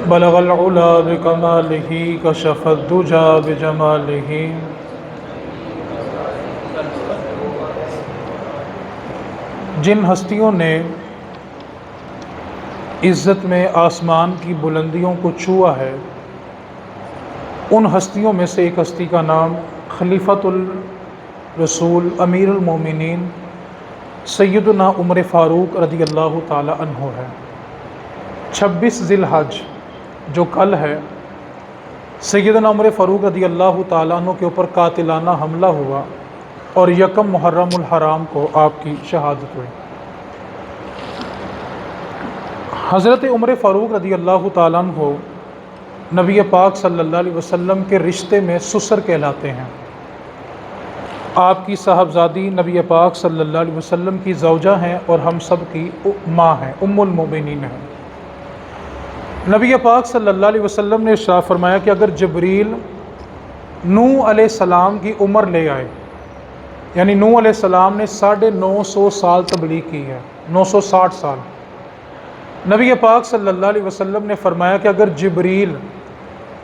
بلغ العلا بکمالہ کشف الدجا بجمالہ۔ جن ہستیوں نے عزت میں آسمان کی بلندیوں کو چھوا ہے، ان ہستیوں میں سے ایک ہستی کا نام خلیفۃ الرسول امیر المومنین سیدنا عمر فاروق رضی اللہ تعالی عنہ ہے۔ 26 ذی الحج جو کل ہے، سیدنا عمر فاروق رضی اللہ تعالیٰ عنہ کے اوپر قاتلانہ حملہ ہوا اور 1 محرم الحرام کو آپ کی شہادت ہوئی۔ حضرت عمر فاروق رضی اللہ تعالیٰ عنہ نبی پاک صلی اللہ علیہ وسلم کے رشتے میں سسر کہلاتے ہیں۔ آپ کی صاحبزادی نبی پاک صلی اللہ علیہ وسلم کی زوجہ ہیں اور ہم سب کی ماں ہیں، ام المومنین ہیں۔ نبی پاک صلی اللہ علیہ وسلم نے ارشاد فرمایا کہ اگر جبریل نوح علیہ السلام کی عمر لے آئے، یعنی نوح علیہ السلام نے 950 سال تبلیغ کی ہے، 960 سال، نبی پاک صلی اللہ علیہ وسلم نے فرمایا کہ اگر جبریل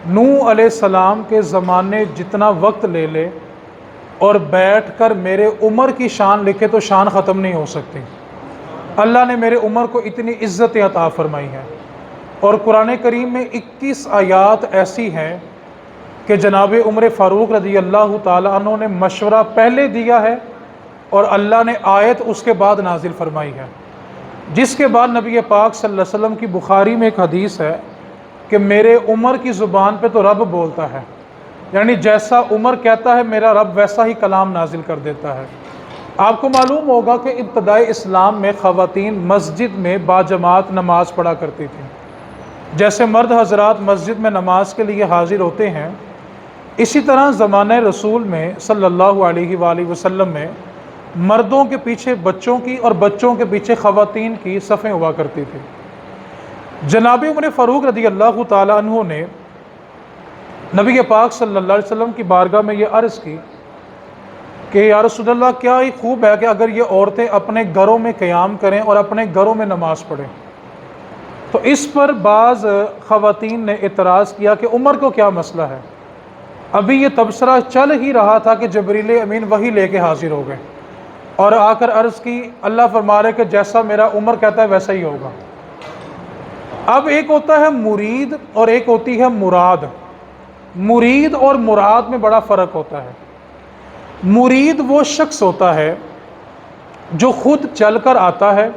نوح علیہ السلام کے زمانے جتنا وقت لے لے اور بیٹھ کر میرے عمر کی شان لکھے تو شان ختم نہیں ہو سکتی۔ اللہ نے میرے عمر کو اتنی عزت عطا فرمائی ہے، اور قرآن کریم میں 21 آیات ایسی ہیں کہ جناب عمر فاروق رضی اللہ تعالیٰ عنہ نے مشورہ پہلے دیا ہے اور اللہ نے آیت اس کے بعد نازل فرمائی ہے، جس کے بعد نبی پاک صلی اللہ علیہ وسلم کی بخاری میں ایک حدیث ہے کہ میرے عمر کی زبان پہ تو رب بولتا ہے، یعنی جیسا عمر کہتا ہے میرا رب ویسا ہی کلام نازل کر دیتا ہے۔ آپ کو معلوم ہوگا کہ ابتدائی اسلام میں خواتین مسجد میں باجماعت نماز پڑھا کرتی تھیں، جیسے مرد حضرات مسجد میں نماز کے لیے حاضر ہوتے ہیں، اسی طرح زمانہ رسول میں صلی اللہ علیہ وآلہ وسلم میں مردوں کے پیچھے بچوں کی اور بچوں کے پیچھے خواتین کی صفیں ہوا کرتی تھی۔ جناب عمر فاروق رضی اللہ تعالیٰ عنہ نے نبی پاک صلی اللہ علیہ وسلم کی بارگاہ میں یہ عرض کی کہ یا رسول اللہ، کیا ہی خوب ہے کہ اگر یہ عورتیں اپنے گھروں میں قیام کریں اور اپنے گھروں میں نماز پڑھیں۔ تو اس پر بعض خواتین نے اعتراض کیا کہ عمر کو کیا مسئلہ ہے، ابھی یہ تبصرہ چل ہی رہا تھا کہ جبریل امین وحی لے کے حاضر ہو گئے اور آ کر عرض کی، اللہ فرما رہے کہ جیسا میرا عمر کہتا ہے ویسا ہی ہوگا۔ اب ایک ہوتا ہے مرید اور ایک ہوتی ہے مراد۔ مرید اور مراد میں بڑا فرق ہوتا ہے۔ مرید وہ شخص ہوتا ہے جو خود چل کر آتا ہے،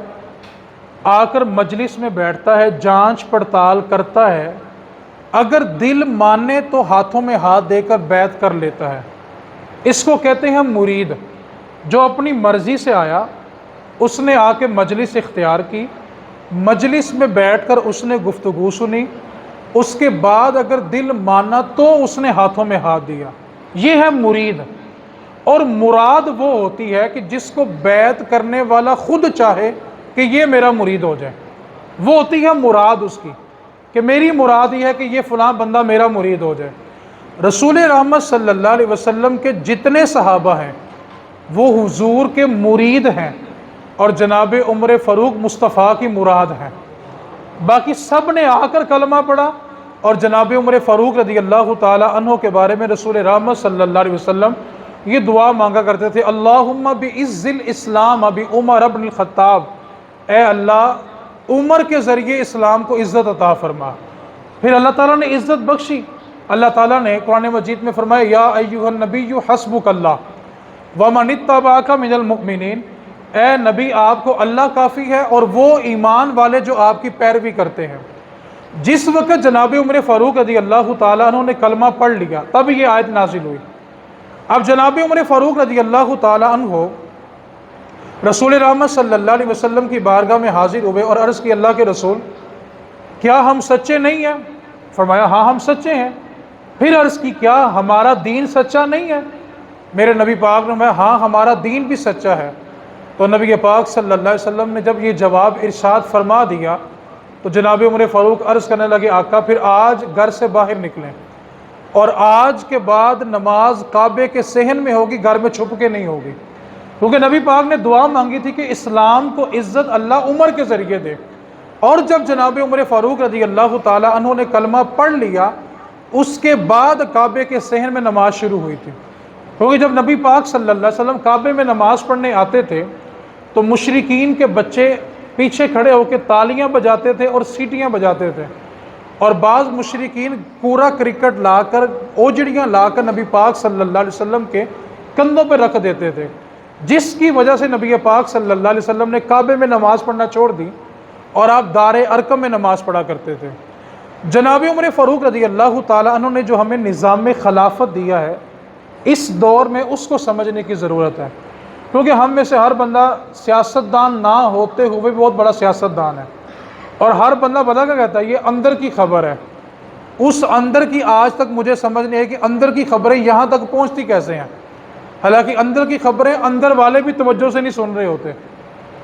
آ کر مجلس میں بیٹھتا ہے، جانچ پڑتال کرتا ہے، اگر دل مانے تو ہاتھوں میں ہاتھ دے کر بیعت کر لیتا ہے، اس کو کہتے ہیں مرید۔ جو اپنی مرضی سے آیا، اس نے آ کے مجلس اختیار کی، مجلس میں بیٹھ کر اس نے گفتگو سنی، اس کے بعد اگر دل مانا تو اس نے ہاتھوں میں ہاتھ دیا، یہ ہے مرید۔ اور مراد وہ ہوتی ہے کہ جس کو بیعت کرنے والا خود چاہے کہ یہ میرا مرید ہو جائے، وہ ہوتی ہے مراد اس کی، کہ میری مراد یہ ہے کہ یہ فلاں بندہ میرا مرید ہو جائے۔ رسول رحمت صلی اللہ علیہ وسلم کے جتنے صحابہ ہیں وہ حضور کے مرید ہیں، اور جناب عمر فاروق مصطفیٰ کی مراد ہیں۔ باقی سب نے آ کر کلمہ پڑھا، اور جناب عمر فاروق رضی اللہ تعالی عنہ کے بارے میں رسول رحمت صلی اللہ علیہ وسلم یہ دعا مانگا کرتے تھے، اللہم بعز الاسلام بعمر بن الخطاب، اے اللہ عمر کے ذریعے اسلام کو عزت عطا فرما۔ پھر اللہ تعالیٰ نے عزت بخشی، اللہ تعالیٰ نے قرآن مجید میں فرمایا، یا ایھا النبی حسبک اللہ ومن اتبعک من المؤمنین، اے نبی آپ کو اللہ کافی ہے اور وہ ایمان والے جو آپ کی پیروی کرتے ہیں۔ جس وقت جناب عمر فاروق رضی اللہ تعالیٰ عنہ نے کلمہ پڑھ لیا، تب یہ آیت نازل ہوئی۔ اب جناب عمر فاروق رضی اللہ تعالیٰ عنہ رسول رحمت صلی اللہ علیہ وسلم کی بارگاہ میں حاضر ہوئے اور عرض کی، اللہ کے رسول کیا ہم سچے نہیں ہیں؟ فرمایا ہاں ہم سچے ہیں۔ پھر عرض کی، کیا ہمارا دین سچا نہیں ہے؟ میرے نبی پاک نے فرمایا ہاں ہمارا دین بھی سچا ہے۔ تو نبی پاک صلی اللہ علیہ وسلم نے جب یہ جواب ارشاد فرما دیا تو جناب عمر فاروق عرض کرنے لگے، آقا پھر آج گھر سے باہر نکلیں، اور آج کے بعد نماز کعبے کے صحن میں ہوگی، گھر میں چھپ کے نہیں ہوگی، کیونکہ نبی پاک نے دعا مانگی تھی کہ اسلام کو عزت اللہ عمر کے ذریعے دے۔ اور جب جناب عمر فاروق رضی اللہ تعالیٰ عنہ نے کلمہ پڑھ لیا، اس کے بعد کعبے کے صحن میں نماز شروع ہوئی تھی، کیونکہ جب نبی پاک صلی اللہ علیہ وسلم کعبے میں نماز پڑھنے آتے تھے تو مشرکین کے بچے پیچھے کھڑے ہو کے تالیاں بجاتے تھے اور سیٹیاں بجاتے تھے، اور بعض مشرکین پورا کرکٹ لا کر، اوجڑیاں لا کر نبی پاک صلی اللہ علیہ وسلم کے کندھوں پہ رکھ دیتے تھے، جس کی وجہ سے نبی پاک صلی اللہ علیہ وسلم نے کعبے میں نماز پڑھنا چھوڑ دی اور آپ دار ارقم میں نماز پڑھا کرتے تھے۔ جناب عمر فاروق رضی اللہ تعالیٰ عنہ نے جو ہمیں نظام خلافت دیا ہے، اس دور میں اس کو سمجھنے کی ضرورت ہے، کیونکہ ہم میں سے ہر بندہ سیاستدان نہ ہوتے ہوئے بہت بڑا سیاستدان ہے، اور ہر بندہ پتہ کیا کہتا ہے، یہ اندر کی خبر ہے۔ اس اندر کی آج تک مجھے سمجھ نہیں ہے کہ اندر کی خبریں یہاں تک پہنچتی کیسے ہیں، حالانکہ اندر کی خبریں اندر والے بھی توجہ سے نہیں سن رہے ہوتے،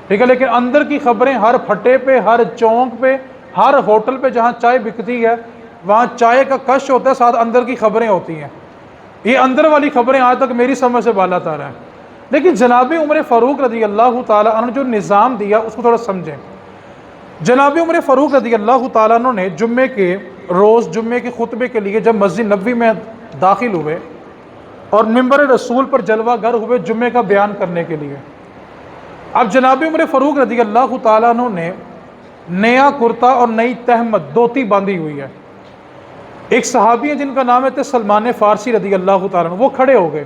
ٹھیک ہے، لیکن اندر کی خبریں ہر پھٹے پہ، ہر چونک پہ، ہر ہوٹل پہ جہاں چائے بکتی ہے وہاں چائے کا کش ہوتا ہے، ساتھ اندر کی خبریں ہوتی ہیں۔ یہ اندر والی خبریں آج تک میری سمجھ سے بالا تر ہیں، لیکن جناب عمر فاروق رضی اللہ تعالیٰ عنہ جو نظام دیا اس کو تھوڑا سمجھیں۔ جناب عمر فاروق رضی اللہ تعالیٰ عنہ نے جمعے کے روز جمعے کے خطبے کے لیے جب مسجد نبوی میں داخل ہوئے اور منبر رسول پر جلوہ گر ہوئے جمعے کا بیان کرنے کے لیے، اب جناب عمر فاروق رضی اللہ تعالیٰ عنہ نے نیا کرتا اور نئی تہمت دھوتی باندھی ہوئی ہے۔ ایک صحابی ہیں جن کا نام ہے سلمان فارسی رضی اللہ تعالیٰ عنہ، وہ کھڑے ہو گئے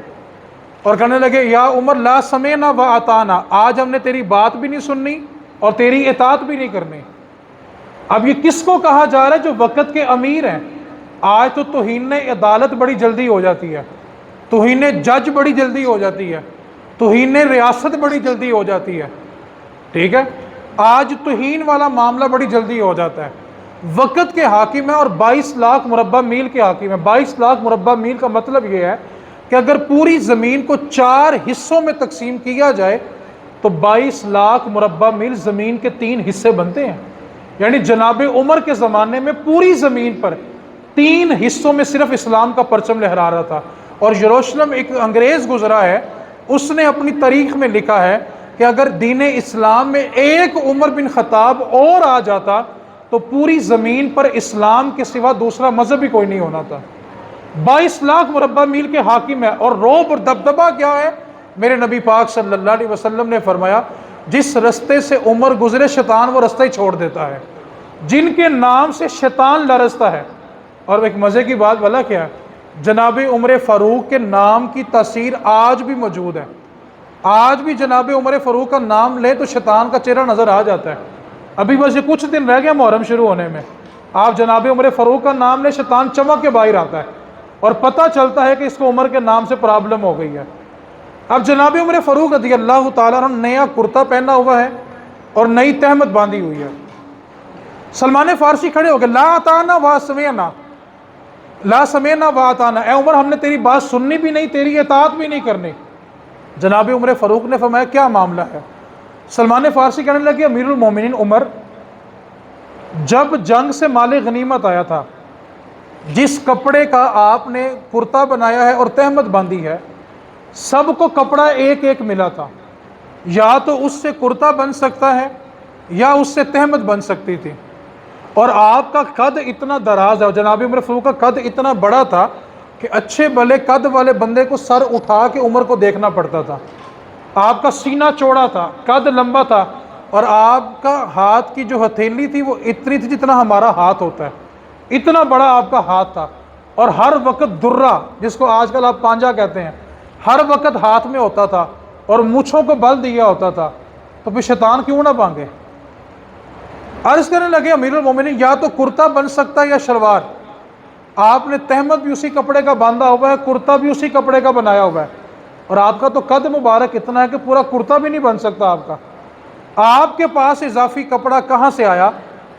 اور کہنے لگے یا عمر لا سمعنا و اطعنا، آج ہم نے تیری بات بھی نہیں سننی اور تیری اطاعت بھی نہیں کرنی۔ اب یہ کس کو کہا جا رہا ہے؟ جو وقت کے امیر ہیں۔ آج تو توہین عدالت بڑی جلدی ہو جاتی ہے، توہین جج بڑی جلدی ہو جاتی ہے، توہین ریاست بڑی جلدی ہو جاتی ہے، ٹھیک ہے، آج توہین والا معاملہ بڑی جلدی ہو جاتا ہے۔ وقت کے حاکم ہے اور 22 لاکھ مربع میل کے حاکم ہے۔ 22 لاکھ مربع میل کا مطلب یہ ہے کہ اگر پوری زمین کو 4 حصوں میں تقسیم کیا جائے تو 22 لاکھ مربع میل زمین کے 3 حصے بنتے ہیں، یعنی جناب عمر کے زمانے میں پوری زمین پر 3 حصوں میں صرف اسلام کا پرچم لہرا رہا تھا۔ اور یروشلم ایک انگریز گزرا ہے، اس نے اپنی تاریخ میں لکھا ہے کہ اگر دین اسلام میں ایک عمر بن خطاب اور آ جاتا تو پوری زمین پر اسلام کے سوا دوسرا مذہب ہی کوئی نہیں ہونا تھا۔ 22 لاکھ مربع میل کے حاکم ہے، اور رعب اور دبدبہ کیا ہے؟ میرے نبی پاک صلی اللہ علیہ وسلم نے فرمایا جس رستے سے عمر گزرے شیطان وہ رستہ ہی چھوڑ دیتا ہے، جن کے نام سے شیطان لرزتا ہے۔ اور ایک مزے کی بات بھلا کیا ہے، جناب عمر فاروق کے نام کی تاثیر آج بھی موجود ہے۔ آج بھی جناب عمر فاروق کا نام لے تو شیطان کا چہرہ نظر آ جاتا ہے۔ ابھی بس یہ کچھ دن رہ گیا محرم شروع ہونے میں، آپ جناب عمر فاروق کا نام لے شیطان چمک کے باہر آتا ہے اور پتہ چلتا ہے کہ اس کو عمر کے نام سے پرابلم ہو گئی ہے۔ اب جناب عمر فاروق رضی اللہ تعالیٰ عنہ نیا کرتا پہنا ہوا ہے اور نئی تہمت باندھی ہوئی ہے۔ سلمان فارسی کھڑے ہو گئے، لا اطعنا و سمعنا، لا سمعنا و اطعنا، اے عمر ہم نے تیری بات سننی بھی نہیں، تیری اطاعت بھی نہیں کرنی۔ جناب عمر فاروق نے فرمایا کیا معاملہ ہے؟ سلمان فارسی کہنے لگے امیر المومنین عمر، جب جنگ سے مال غنیمت آیا تھا، جس کپڑے کا آپ نے کرتا بنایا ہے اور تہمت باندھی ہے، سب کو کپڑا ایک ایک ملا تھا، یا تو اس سے کرتا بن سکتا ہے یا اس سے تہمت بن سکتی تھی، اور آپ کا قد اتنا دراز ہے، جناب عمر فاروق کا قد اتنا بڑا تھا کہ اچھے بھلے قد والے بندے کو سر اٹھا کے عمر کو دیکھنا پڑتا تھا۔ آپ کا سینہ چوڑا تھا، قد لمبا تھا، اور آپ کا ہاتھ کی جو ہتھیلی تھی وہ اتنی تھی جتنا ہمارا ہاتھ ہوتا ہے، اتنا بڑا آپ کا ہاتھ تھا، اور ہر وقت درہ، جس کو آج کل آپ پانجا کہتے ہیں، ہر وقت ہاتھ میں ہوتا تھا اور مونچھوں کو بل دیا ہوتا تھا، تو پھر شیطان کیوں نہ بانگے؟ عرض کرنے لگے امیر المومنین یا تو کرتا بن سکتا ہے یا شلوار۔ آپ نے تہمت بھی اسی کپڑے کا باندھا ہوا ہے، کرتا بھی اسی کپڑے کا بنایا ہوا ہے، اور آپ کا تو قد مبارک اتنا ہے کہ پورا کرتا بھی نہیں بن سکتا آپ کا۔ آپ کے پاس اضافی کپڑا کہاں سے آیا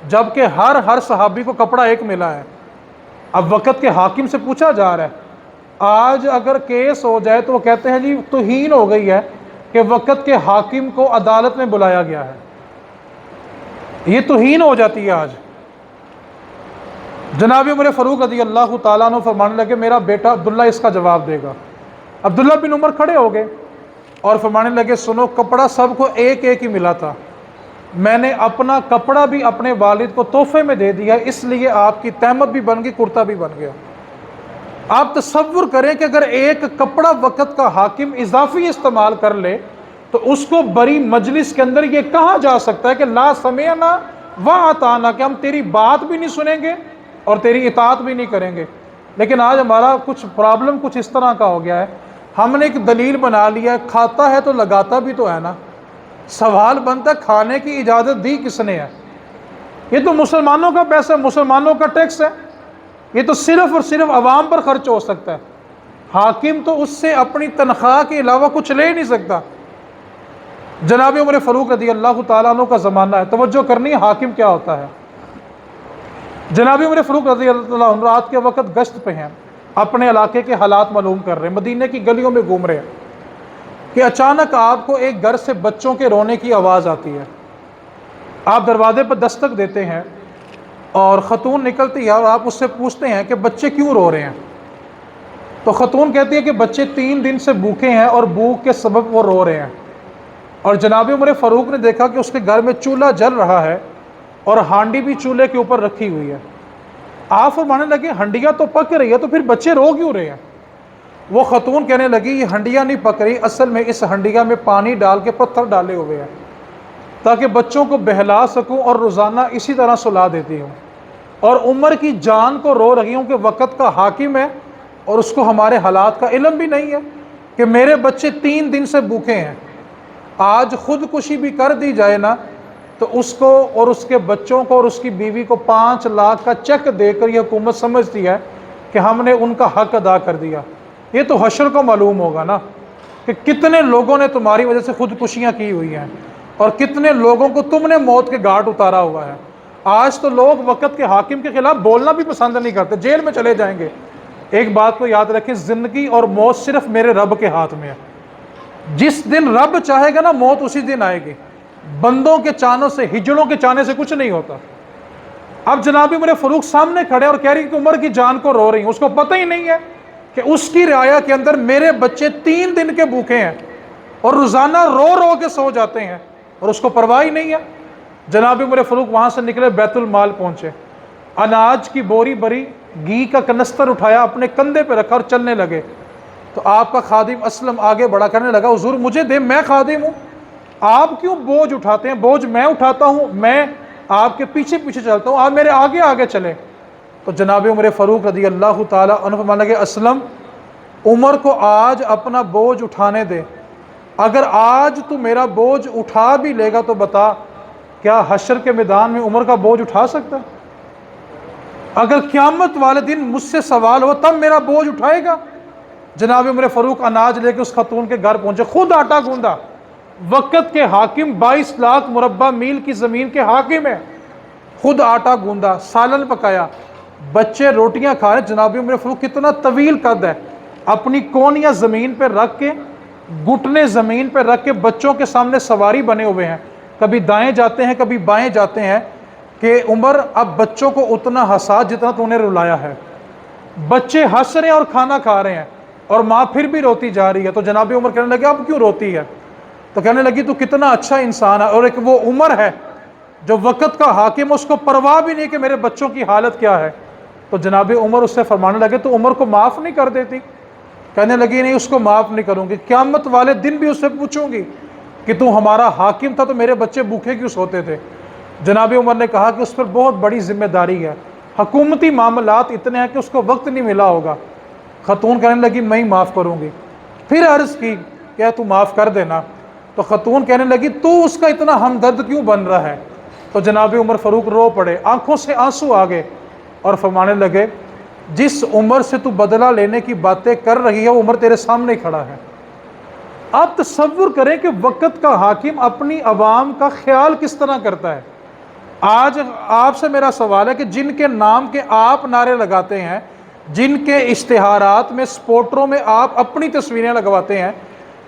جبکہ ہر صحابی کو کپڑا ایک ملا ہے؟ اب وقت کے حاکم سے پوچھا جا رہا ہے، آج اگر کیس ہو جائے تو وہ کہتے ہیں جی توہین ہو گئی ہے کہ وقت کے حاکم کو عدالت میں بلایا گیا ہے، یہ توہین ہو جاتی ہے آج۔ جناب عمر فاروق رضی اللہ تعالیٰ عنہ فرمانے لگے میرا بیٹا عبداللہ اس کا جواب دے گا۔ عبداللہ بن عمر کھڑے ہو گئے اور فرمانے لگے سنو، کپڑا سب کو ایک ایک ہی ملا تھا، میں نے اپنا کپڑا بھی اپنے والد کو تحفے میں دے دیا، اس لیے آپ کی تہمت بھی بن گئی، کرتا بھی بن گیا۔ آپ تصور کریں کہ اگر ایک کپڑا وقت کا حاکم اضافی استعمال کر لے تو اس کو بڑی مجلس کے اندر یہ کہا جا سکتا ہے کہ لا سمعنا واطعنا، کہ ہم تیری بات بھی نہیں سنیں گے اور تیری اطاعت بھی نہیں کریں گے۔ لیکن آج ہمارا کچھ پرابلم کچھ اس طرح کا ہو گیا ہے، ہم نے ایک دلیل بنا لیا ہے، کھاتا ہے تو لگاتا بھی تو ہے نا۔ سوال بنتا ہے کھانے کی اجازت دی کس نے ہے؟ یہ تو مسلمانوں کا پیسہ، مسلمانوں کا ٹیکس ہے، یہ تو صرف اور صرف عوام پر خرچ ہو سکتا ہے، حاکم تو اس سے اپنی تنخواہ کے علاوہ کچھ لے ہی نہیں سکتا۔ جناب عمر فاروق رضی اللہ تعالیٰ عنہ کا زمانہ ہے، توجہ کرنی ہے حاکم کیا ہوتا ہے۔ جناب عمر فاروق رضی اللہ عنہ رات کے وقت گشت پہ ہیں، اپنے علاقے کے حالات معلوم کر رہے ہیں، مدینے کی گلیوں میں گھوم رہے ہیں کہ اچانک آپ کو ایک گھر سے بچوں کے رونے کی آواز آتی ہے۔ آپ دروازے پر دستک دیتے ہیں اور خاتون نکلتی ہے اور آپ اس سے پوچھتے ہیں کہ بچے کیوں رو رہے ہیں؟ تو خاتون کہتی ہے کہ بچے 3 دن سے بھوکے ہیں اور بھوک کے سبب وہ رو رہے ہیں۔ اور جناب عمر فاروق نے دیکھا کہ اس کے گھر میں چولہا جل رہا ہے اور ہانڈی بھی چولہے کے اوپر رکھی ہوئی ہے۔ آپ فرمانے لگے ہنڈیاں تو پک رہی ہے تو پھر بچے رو کیوں رہے ہیں؟ وہ خاتون کہنے لگی یہ ہنڈیاں نہیں پک رہی، اصل میں اس ہنڈیا میں پانی ڈال کے پتھر ڈالے ہوئے ہیں تاکہ بچوں کو بہلا سکوں اور روزانہ اسی طرح سلا دیتی ہوں، اور عمر کی جان کو رو رہی ہوں کہ وقت کا حاکم ہے اور اس کو ہمارے حالات کا علم بھی نہیں ہے کہ میرے بچے 3 دن سے بھوکے ہیں۔ آج خودکشی بھی کر دی جائے نا تو اس کو اور اس کے بچوں کو اور اس کی بیوی کو 5 لاکھ کا چیک دے کر یہ حکومت سمجھتی ہے کہ ہم نے ان کا حق ادا کر دیا۔ یہ تو حشر کو معلوم ہوگا نا کہ کتنے لوگوں نے تمہاری وجہ سے خودکشیاں کی ہوئی ہیں اور کتنے لوگوں کو تم نے موت کے گھاٹ اتارا ہوا ہے۔ آج تو لوگ وقت کے حاکم کے خلاف بولنا بھی پسند نہیں کرتے، جیل میں چلے جائیں گے۔ ایک بات کو یاد رکھیں، زندگی اور موت صرف میرے رب کے ہاتھ میں ہے۔ جس دن رب چاہے گا نا موت اسی دن آئے گی، بندوں کے چانوں سے، ہجڑوں کے چانے سے کچھ نہیں ہوتا۔ اب جناب عمر فاروق سامنے کھڑے اور کہہ رہی کہ عمر کی جان کو رو رہی ہیں، اس کو پتہ ہی نہیں ہے کہ اس کی رعایا کے اندر میرے بچے 3 دن کے بھوکے ہیں اور روزانہ رو رو کے سو جاتے ہیں اور اس کو پرواہ ہی نہیں ہے۔ جناب عمر فاروق وہاں سے نکلے، بیت المال پہنچے، اناج کی بوری بری، گھی کا کنستر اٹھایا، اپنے کندھے پہ رکھا اور چلنے لگے۔ تو آپ کا خادم اسلم آگے بڑھا کرنے لگا حضور مجھے دے، میں خادم ہوں، آپ کیوں بوجھ اٹھاتے ہیں؟ بوجھ میں اٹھاتا ہوں، میں آپ کے پیچھے پیچھے چلتا ہوں، آپ میرے آگے آگے چلیں۔ تو جناب عمر فاروق رضی اللہ تعالیٰ عنہ فرمانے لگے اسلم عمر کو آج اپنا بوجھ اٹھانے دے، اگر آج تو میرا بوجھ اٹھا بھی لے گا تو بتا کیا حشر کے میدان میں عمر کا بوجھ اٹھا سکتا ہے؟ اگر قیامت والے دن مجھ سے سوال ہو تب میرا بوجھ اٹھائے گا؟ جناب عمر فاروق اناج لے کے اس خاتون کے گھر پہنچے، خود آٹا گوندا، وقت کے حاکم 22 لاکھ مربع میل کی زمین کے حاکم ہے، خود آٹا گوندا، سالن پکایا، بچے روٹیاں کھا رہے۔ جناب عمر فاروق کتنا طویل قد ہے، اپنی کونیاں زمین پہ رکھ کے، گھٹنے زمین پہ رکھ کے بچوں کے سامنے سواری بنے ہوئے ہیں، کبھی دائیں جاتے ہیں کبھی بائیں جاتے ہیں کہ عمر اب بچوں کو اتنا ہنسا جتنا تو انہیں رلایا ہے۔ بچے ہنس رہے ہیں اور کھانا کھا رہے ہیں اور ماں پھر بھی روتی جا رہی ہے۔ تو جناب عمر کہنے لگے اب کیوں روتی ہے؟ تو کہنے لگی تو کتنا اچھا انسان ہے، اور ایک وہ عمر ہے جو وقت کا حاکم، اس کو پرواہ بھی نہیں کہ میرے بچوں کی حالت کیا ہے۔ تو جناب عمر اس سے فرمانے لگے تو عمر کو معاف نہیں کر دیتی؟ کہنے لگی نہیں، اس کو معاف نہیں کروں گی، قیامت والے دن بھی اس سے پوچھوں گی کہ تو ہمارا حاکم تھا تو میرے بچے بھوکے کیوں سوتے تھے؟ جناب عمر نے کہا کہ اس پر بہت بڑی ذمہ داری ہے، حکومتی معاملات اتنے ہیں کہ اس کو وقت نہیں ملا ہوگا۔ خاتون کہنے لگی میں ہی معاف کروں گی۔ پھر عرض کی کہ تو معاف کر دینا۔ تو خاتون کہنے لگی تو اس کا اتنا ہمدرد کیوں بن رہا ہے؟ تو جناب عمر فاروق رو پڑے، آنکھوں سے آنسو آ گئے اور فرمانے لگے جس عمر سے تو بدلہ لینے کی باتیں کر رہی ہے وہ عمر تیرے سامنے کھڑا ہے۔ آپ تصور کریں کہ وقت کا حاکم اپنی عوام کا خیال کس طرح کرتا ہے۔ آج آپ سے میرا سوال ہے کہ جن کے نام کے آپ نعرے لگاتے ہیں، جن کے اشتہارات میں، سپوٹروں میں آپ اپنی تصویریں لگواتے ہیں،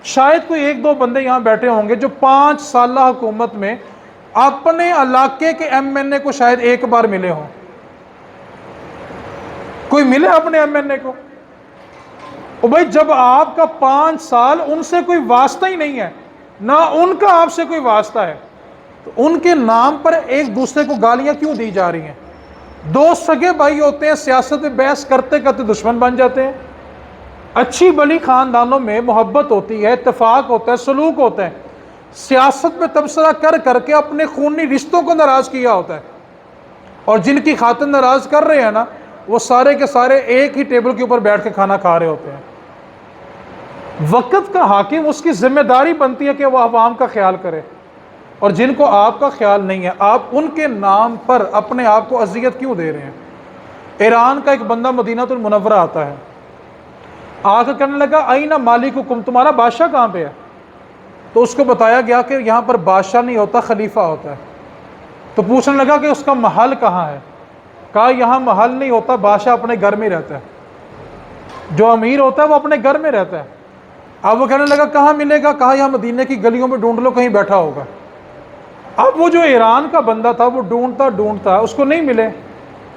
شاید کوئی 1-2 بندے یہاں بیٹھے ہوں گے جو 5 سالہ حکومت میں اپنے علاقے کے ایم این اے کو شاید ایک بار ملے ہوں۔ کوئی ملے اپنے ایم این اے کو؟ او بھائی جب آپ کا 5 سال ان سے کوئی واسطہ ہی نہیں ہے، نہ ان کا آپ سے کوئی واسطہ ہے، تو ان کے نام پر ایک دوسرے کو گالیاں کیوں دی جا رہی ہیں؟ دو سگے بھائی ہوتے ہیں، سیاست میں بحث کرتے کرتے دشمن بن جاتے ہیں۔ اچھی بلی خاندانوں میں محبت ہوتی ہے، اتفاق ہوتا ہے، سلوک ہوتا ہے، سیاست میں تبصرہ کر کر کے اپنے خونی رشتوں کو ناراض کیا ہوتا ہے، اور جن کی خاطر ناراض کر رہے ہیں نا، وہ سارے کے سارے ایک ہی ٹیبل کے اوپر بیٹھ کے کھانا کھا رہے ہوتے ہیں۔ وقت کا حاکم، اس کی ذمہ داری بنتی ہے کہ وہ عوام کا خیال کرے، اور جن کو آپ کا خیال نہیں ہے، آپ ان کے نام پر اپنے آپ کو اذیت کیوں دے رہے ہیں؟ ایران کا ایک بندہ مدینہ المنورہ آتا ہے، آ کر کہنے لگا آئین مالککم، تمہارا بادشاہ کہاں پہ ہے؟ تو اس کو بتایا گیا کہ یہاں پر بادشاہ نہیں ہوتا، خلیفہ ہوتا ہے۔ تو پوچھنے لگا کہ اس کا محل کہاں ہے؟ کہا یہاں محل نہیں ہوتا، بادشاہ اپنے گھر میں رہتا ہے، جو امیر ہوتا ہے وہ اپنے گھر میں رہتا ہے۔ اب وہ کہنے لگا کہاں ملے گا؟ کہا یہاں مدینہ کی گلیوں میں ڈھونڈ لو، کہیں بیٹھا ہوگا۔ اب وہ جو ایران کا بندہ تھا وہ ڈھونڈتا اس کو نہیں ملے۔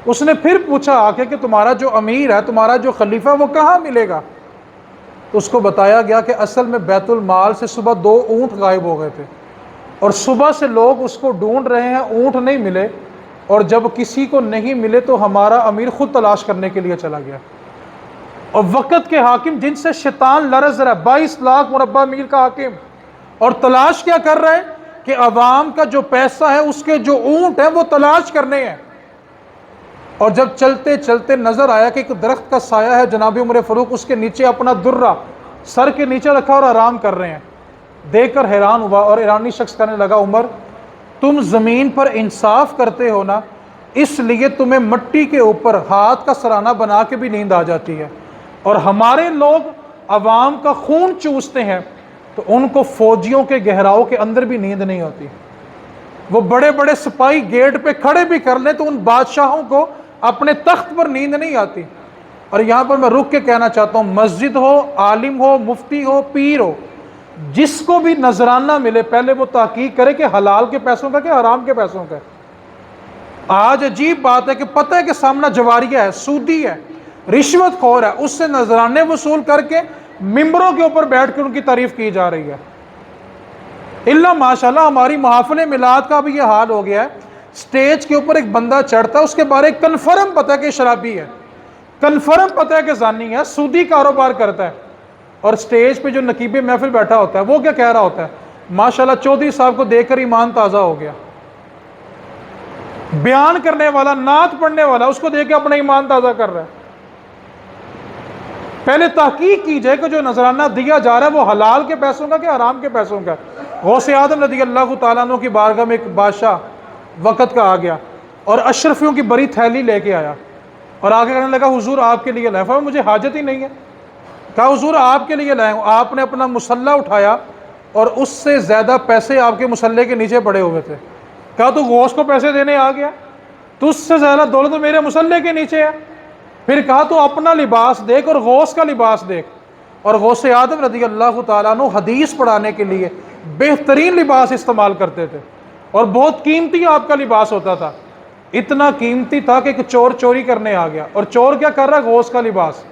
اس نے پھر پوچھا آ کے کہ تمہارا جو امیر ہے، تمہارا جو خلیفہ، وہ کہاں ملے گا؟ تو اس کو بتایا گیا کہ اصل میں بیت المال سے صبح 2 اونٹ غائب ہو گئے تھے، اور صبح سے لوگ اس کو ڈھونڈ رہے ہیں، اونٹ نہیں ملے، اور جب کسی کو نہیں ملے تو ہمارا امیر خود تلاش کرنے کے لیے چلا گیا۔ اور وقت کے حاکم جن سے شیطان لرز رہا ہے، 22 لاکھ مربع میل کا حاکم، اور تلاش کیا کر رہے ہیں کہ عوام کا جو پیسہ ہے، اس کے جو اونٹ ہیں وہ تلاش کرنے ہیں۔ اور جب چلتے چلتے نظر آیا کہ ایک درخت کا سایہ ہے جناب عمر فاروق اس کے نیچے اپنا درہ سر کے نیچے رکھا اور آرام کر رہے ہیں، دیکھ کر حیران ہوا، اور ایرانی شخص کہنے لگا عمر تم زمین پر انصاف کرتے ہو نا، اس لیے تمہیں مٹی کے اوپر ہاتھ کا سرانہ بنا کے بھی نیند آ جاتی ہے، اور ہمارے لوگ عوام کا خون چوستے ہیں تو ان کو فوجیوں کے گہراؤ کے اندر بھی نیند نہیں ہوتی۔ وہ بڑے بڑے سپاہی گیٹ پہ کھڑے بھی کر لیں تو ان بادشاہوں کو اپنے تخت پر نیند نہیں آتی۔ اور یہاں پر میں رک کے کہنا چاہتا ہوں، مسجد ہو، عالم ہو، مفتی ہو، پیر ہو، جس کو بھی نذرانہ ملے پہلے وہ تحقیق کرے کہ حلال کے پیسوں کا کہ حرام کے پیسوں کا۔ آج عجیب بات ہے کہ پتہ ہے کہ سامنا جواریہ ہے، سودی ہے، رشوت خور ہے، اس سے نذرانے وصول کر کے ممبروں کے اوپر بیٹھ کے ان کی تعریف کی جا رہی ہے۔ اللہ ماشاءاللہ ہماری محافل میلاد کا بھی یہ حال ہو گیا ہے، سٹیج کے اوپر ایک بندہ چڑھتا ہے، اس کے بارے کنفرم پتہ ہے کہ شرابی ہے، کنفرم پتہ ہے کہ زانی ہے، سودی کاروبار کرتا ہے، اور سٹیج پہ جو نقیب محفل بیٹھا ہوتا ہے وہ کیا کہہ رہا ہوتا ہے؟ ماشاءاللہ چودھری صاحب کو دیکھ کر ایمان تازہ ہو گیا۔ بیان کرنے والا، نعت پڑھنے والا، اس کو دیکھ کے اپنا ایمان تازہ کر رہا ہے۔ پہلے تحقیق کی جائے کہ جو نذرانہ دیا جا رہا ہے وہ حلال کے پیسوں کا کہ حرام کے پیسوں کا۔ غوث اعظم رضی اللہ تعالیٰ عنہ کی بارگاہ میں ایک بادشاہ وقت کا آ گیا اور اشرفیوں کی بڑی تھیلی لے کے آیا، اور آگے کہنے لگا حضور آپ کے لیے لائے۔ فرمایا مجھے حاجت ہی نہیں ہے۔ کہا حضور آپ کے لیے لائے ہوں۔ آپ نے اپنا مسلح اٹھایا اور اس سے زیادہ پیسے آپ کے مسلح کے نیچے پڑے ہوئے تھے۔ کہا تو غوث کو پیسے دینے آ گیا؟ تو اس سے زیادہ دولت تو میرے مسلح کے نیچے ہے۔ پھر کہا تو اپنا لباس دیکھ اور غوث کا لباس دیکھ، اور غوث اعظم رضی اللہ تعالیٰ عنہ حدیث پڑھانے کے لیے بہترین لباس استعمال کرتے تھے، اور بہت قیمتی آپ کا لباس ہوتا تھا، اتنا قیمتی تھا کہ ایک چور چوری کرنے آ گیا، اور چور کیا کر رہا ہے؟ غوث کا لباس،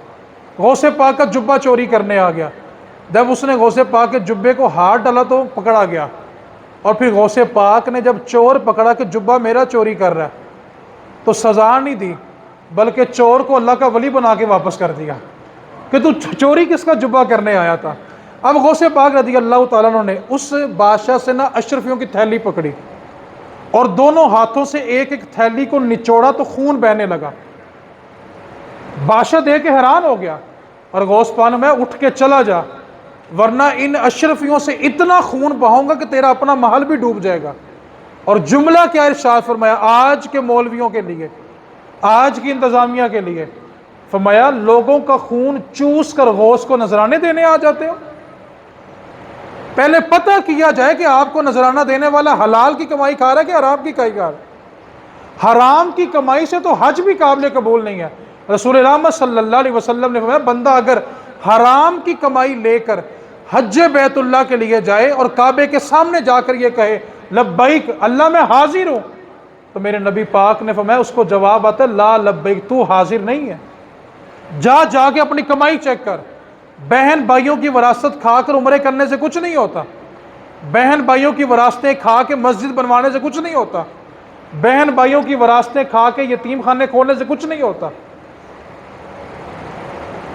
غوث پاک کا جبہ چوری کرنے آ گیا۔ جب اس نے غوث پاک کے جبے کو ہاتھ ڈالا تو پکڑا گیا، اور پھر غوث پاک نے جب چور پکڑا کہ جبہ میرا چوری کر رہا ہے تو سزا نہیں دی، بلکہ چور کو اللہ کا ولی بنا کے واپس کر دیا کہ تو چوری کس کا جبہ کرنے آیا تھا۔ اب غوث پاک رضی اللہ تعالیٰ عنہ نے اس بادشاہ سے نا اشرفیوں کی تھیلی پکڑی اور دونوں ہاتھوں سے ایک ایک تھیلی کو نچوڑا تو خون بہنے لگا۔ بادشاہ دیکھ کے حیران ہو گیا، اور غوث پاک نے اٹھ کے چلا جا، ورنہ ان اشرفیوں سے اتنا خون بہاؤں گا کہ تیرا اپنا محل بھی ڈوب جائے گا۔ اور جملہ کیا ارشاد فرمایا آج کے مولویوں کے لیے، آج کی انتظامیہ کے لیے، فرمایا لوگوں کا خون چوس کر غوث کو نذرانے دینے آ جاتے ہو؟ پہلے پتہ کیا جائے کہ آپ کو نذرانہ دینے والا حلال کی کمائی کھا رہا ہے کہ حرام کی کمائی کھا رہا ہے؟ حرام کی کمائی سے تو حج بھی قابل قبول نہیں ہے۔ رسول اللہ صلی اللہ علیہ وسلم نے فرمایا بندہ اگر حرام کی کمائی لے کر حج بیت اللہ کے لیے جائے اور کعبے کے سامنے جا کر یہ کہے لبیک اللہ میں حاضر ہوں، تو میرے نبی پاک نے فرمایا اس کو جواب آتا ہے لا لبیک، تو حاضر نہیں ہے، جا کے اپنی کمائی چیک کر۔ بہن بھائیوں کی وراثت کھا کر عمرے کرنے سے کچھ نہیں ہوتا۔ بہن بھائیوں کی وراثتیں کھا کے مسجد بنوانے سے کچھ نہیں ہوتا، بہن بھائیوں کی وراثتیں کھا کے یتیم خانے کھولنے سے کچھ نہیں ہوتا۔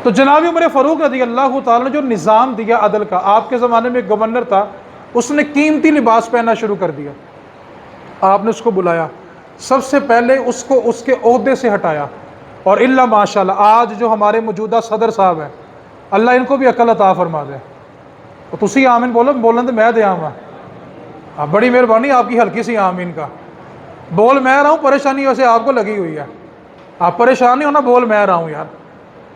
تو جناب عمر فاروق رضی اللہ تعالیٰ نے جو نظام دیا عدل کا، آپ کے زمانے میں ایک گورنر تھا، اس نے قیمتی لباس پہننا شروع کر دیا، آپ نے اس کو بلایا، سب سے پہلے اس کو اس کے عہدے سے ہٹایا، اور اللہ ماشاءاللہ آج جو ہمارے موجودہ صدر صاحب ہیں، اللہ ان کو بھی عقل عطا فرما دے، تو تسی آمین بولو، بولن تو میں دیا ہوں، بڑی مہربانی آپ کی ہلکی سی آمین کا، بول میں رہا ہوں، پریشانی ویسے آپ کو لگی ہوئی ہے، آپ پریشان نہیں ہونا، بول میں رہا ہوں یار،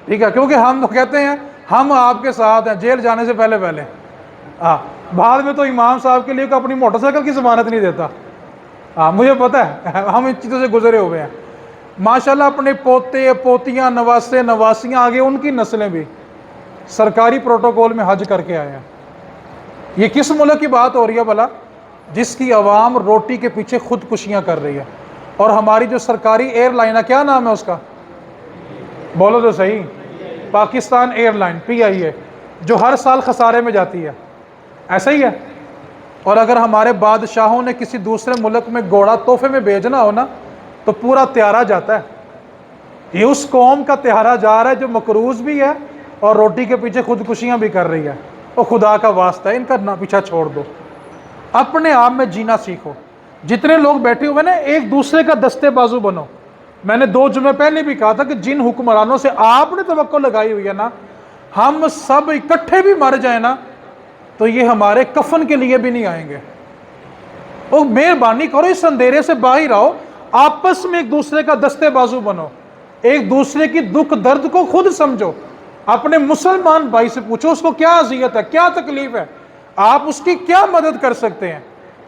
ٹھیک ہے، کیونکہ ہم تو کہتے ہیں ہم آپ کے ساتھ ہیں جیل جانے سے پہلے پہلے، بعد میں تو امام صاحب کے لیے اپنی موٹر سائیکل کی ضمانت نہیں دیتا، مجھے پتہ ہے ہم ان چیزوں سے گزرے ہوئے ہیں، ماشاءاللہ اپنے پوتے پوتیاں نواسے نواسیاں آگے ان کی نسلیں بھی سرکاری پروٹوکول میں حج کر کے آئے ہیں۔ یہ کس ملک کی بات ہو رہی ہے بھلا؟ جس کی عوام روٹی کے پیچھے خودکشیاں کر رہی ہے، اور ہماری جو سرکاری ایئر لائن ہے، کیا نام ہے اس کا؟ بولو تو صحیح، پاکستان ایئر لائن PIA، جو ہر سال خسارے میں جاتی ہے، ایسا ہی ہے۔ اور اگر ہمارے بادشاہوں نے کسی دوسرے ملک میں گھوڑا تحفے میں بھیجنا ہو نا، تو پورا تیارہ جاتا ہے، یہ اس قوم کا تیارہ جا رہا ہے جو مقروض بھی ہے اور روٹی کے پیچھے خودکشیاں بھی کر رہی ہے، اور خدا کا واسطہ ہے ان کا پیچھا چھوڑ دو، اپنے آپ میں جینا سیکھو۔ جتنے لوگ بیٹھے ہوئے نا، ایک دوسرے کا دستے بازو بنو۔ میں نے 2 جمعے پہلے بھی کہا تھا کہ جن حکمرانوں سے آپ نے توقع لگائی ہوئی ہے نا، ہم سب اکٹھے بھی مر جائیں نا تو یہ ہمارے کفن کے لیے بھی نہیں آئیں گے۔ وہ مہربانی کرو، اس اندھیرے سے باہر آؤ، آپس میں ایک دوسرے کا دستے بازو بنو، ایک دوسرے کی دکھ درد کو خود سمجھو، اپنے مسلمان بھائی سے پوچھو اس کو کیا اذیت ہے، کیا تکلیف ہے، آپ اس کی کیا مدد کر سکتے ہیں۔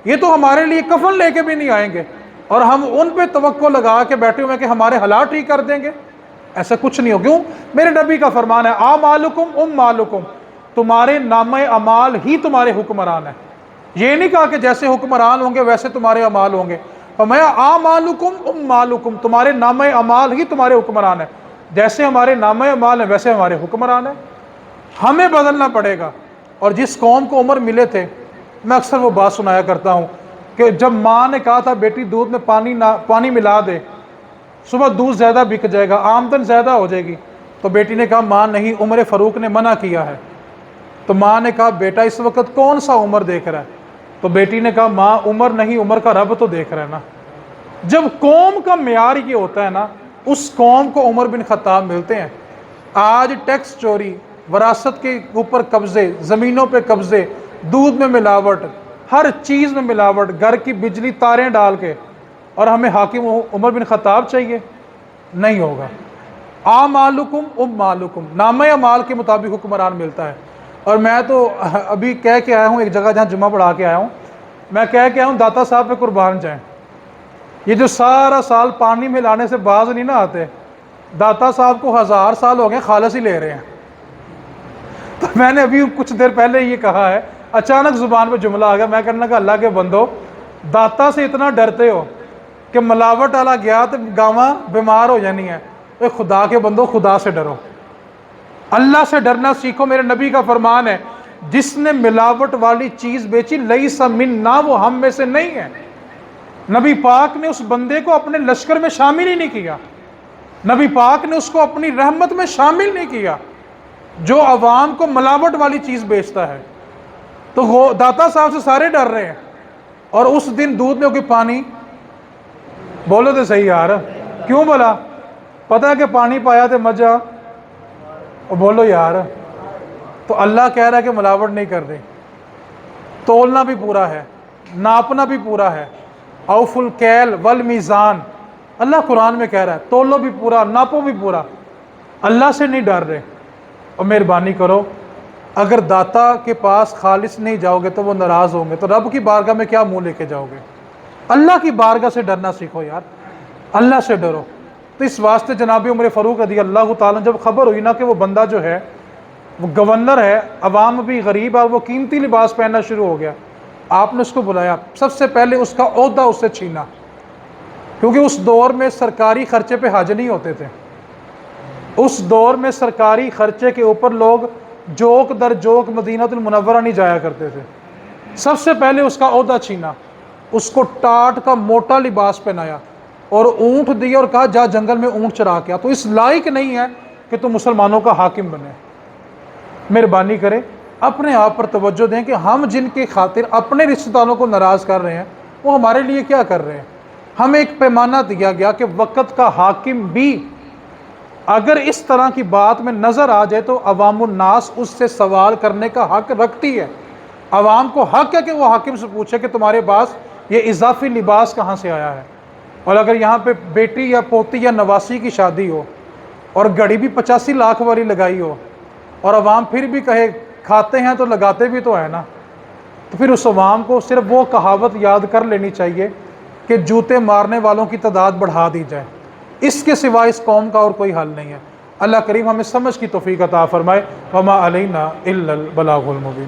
یہ تو ہمارے لیے کفن لے کے بھی نہیں آئیں گے، اور ہم ان پہ توقع لگا کے بیٹھے ہوئے کہ ہمارے حالات ٹھیک کر دیں گے، ایسا کچھ نہیں ہو۔ کیوں؟ میرے نبی کا فرمان ہے، اعمالکم اموالکم، تمہارے نامہ اعمال ہی تمہارے حکمران ہیں۔ یہ نہیں کہا کہ جیسے حکمران ہوں گے ویسے تمہارے اعمال ہوں گے، فرمایا اعمالکم اموالکم، تمہارے نامہ اعمال ہی تمہارے حکمران ہیں، جیسے ہمارے نامہ اعمال ہیں ویسے ہمارے حکمران ہیں، ہمیں بدلنا پڑے گا۔ اور جس قوم کو عمر ملے تھے، میں اکثر وہ بات سنایا کرتا ہوں کہ جب ماں نے کہا تھا بیٹی دودھ میں پانی ملا دے، صبح دودھ زیادہ بک جائے گا، آمدن زیادہ ہو جائے گی، تو بیٹی نے کہا ماں نہیں، عمر فاروق نے منع کیا ہے۔ تو ماں نے کہا بیٹا اس وقت کون سا عمر دیکھ رہا ہے؟ تو بیٹی نے کہا ماں عمر نہیں، عمر کا رب تو دیکھ رہا ہے نا۔ جب قوم کا معیار یہ ہوتا ہے نا، اس قوم کو عمر بن خطاب ملتے ہیں۔ آج ٹیکس چوری، وراثت کے اوپر قبضے، زمینوں پہ قبضے، دودھ میں ملاوٹ، ہر چیز میں ملاوٹ، گھر کی بجلی تاریں ڈال کے، اور ہمیں حاکم عمر بن خطاب چاہیے؟ نہیں ہوگا۔ اعمالکم اموالکم، نامہ اعمال کے مطابق حکمران ملتا ہے۔ اور میں تو ابھی کہہ کے آیا ہوں ایک جگہ جہاں جمعہ پڑھا کے آیا ہوں، میں کہہ کے آیا ہوں داتا صاحب پہ قربان جائیں، یہ جو سارا سال پانی میں لانے سے باز نہیں نہ آتے، داتا صاحب کو 1000 سال ہو گئے خالص ہی لے رہے ہیں۔ تو میں نے ابھی کچھ دیر پہلے یہ کہا ہے، اچانک زبان پہ جملہ آ گیا، میں کہنا کہ اللہ کے بندو، داتا سے اتنا ڈرتے ہو کہ ملاوٹ والا گیا تو گاواں بیمار ہو جانی ہے، اے خدا کے بندو خدا سے ڈرو، اللہ سے ڈرنا سیکھو۔ میرے نبی کا فرمان ہے، جس نے ملاوٹ والی چیز بیچی لیس منا، وہ ہم میں سے نہیں ہے۔ نبی پاک نے اس بندے کو اپنے لشکر میں شامل ہی نہیں کیا، نبی پاک نے اس کو اپنی رحمت میں شامل نہیں کیا، جو عوام کو ملاوٹ والی چیز بیچتا ہے۔ تو وہ داتا صاحب سے سارے ڈر رہے ہیں، اور اس دن دودھ میں کوئی پانی، بولو تو صحیح یار، کیوں بولا؟ پتہ ہے کہ پانی پایا تو مجھا، بولو یار۔ تو اللہ کہہ رہا ہے کہ ملاوٹ نہیں کر دے، تولنا بھی پورا ہے، ناپنا بھی پورا ہے، اوف الکیل والمیزان، اللہ قرآن میں کہہ رہا ہے تولو بھی پورا، ناپو بھی پورا، اللہ سے نہیں ڈر رہے۔ اور مہربانی کرو، اگر داتا کے پاس خالص نہیں جاؤ گے تو وہ ناراض ہوں گے، تو رب کی بارگاہ میں کیا منہ لے کے جاؤ گے؟ اللہ کی بارگاہ سے ڈرنا سیکھو یار، اللہ سے ڈرو۔ تو اس واسطے جناب عمر فاروق رضی اللہ تعالیٰ جب خبر ہوئی نا کہ وہ بندہ جو ہے وہ گورنر ہے، عوام بھی غریب ہے، وہ قیمتی لباس پہننا شروع ہو گیا، آپ نے اس کو بلایا، سب سے پہلے اس کا عہدہ اس سے چھینا، کیونکہ اس دور میں سرکاری خرچے پہ حج نہیں ہوتے تھے، اس دور میں سرکاری خرچے کے اوپر لوگ جوک در جوک مدینہ المنورہ نہیں جایا کرتے تھے، سب سے پہلے اس کا عہدہ چھینا، اس کو ٹاٹ کا موٹا لباس پہنایا اور اونٹ دیا اور کہا جا جنگل میں اونٹ چرا کے آ، تو اس لائق نہیں ہے کہ تم مسلمانوں کا حاکم بنے۔ مہربانی کرے اپنے آپ پر توجہ دیں کہ ہم جن کی خاطر اپنے رشتہ داروں کو ناراض کر رہے ہیں وہ ہمارے لیے کیا کر رہے ہیں۔ ہمیں ایک پیمانہ دیا گیا کہ وقت کا حاکم بھی اگر اس طرح کی بات میں نظر آ جائے تو عوام الناس اس سے سوال کرنے کا حق رکھتی ہے۔ عوام کو حق ہے کہ وہ حاکم سے پوچھے کہ تمہارے پاس یہ اضافی لباس کہاں سے آیا ہے۔ اور اگر یہاں پہ بیٹی یا پوتی یا نواسی کی شادی ہو اور گھڑی بھی 85 لاکھ والی لگائی ہو اور عوام پھر بھی کہے کھاتے ہیں تو لگاتے بھی تو ہے نا، تو پھر اس عوام کو صرف وہ کہاوت یاد کر لینی چاہیے کہ جوتے مارنے والوں کی تعداد بڑھا دی جائے، اس کے سوا اس قوم کا اور کوئی حل نہیں ہے۔ اللہ کریم ہمیں سمجھ کی توفیق عطا فرمائے۔ وما علینا الا البلاغ المبین۔